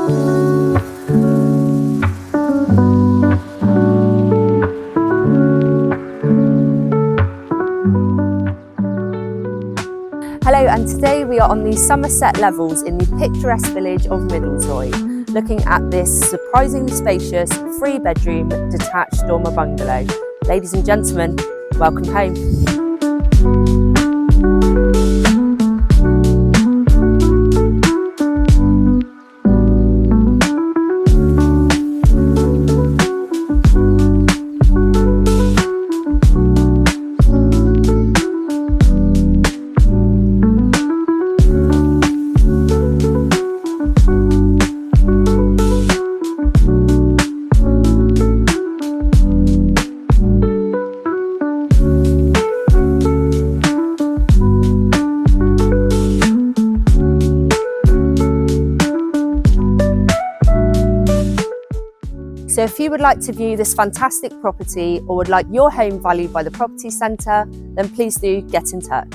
Hello, and today we are on the Somerset levels in the picturesque village of Middlezoy, looking at this surprisingly spacious 3-bedroom detached dormer bungalow. Ladies and gentlemen, welcome home. So if you would like to view this fantastic property or would like your home valued by the Property Centre, then please do get in touch.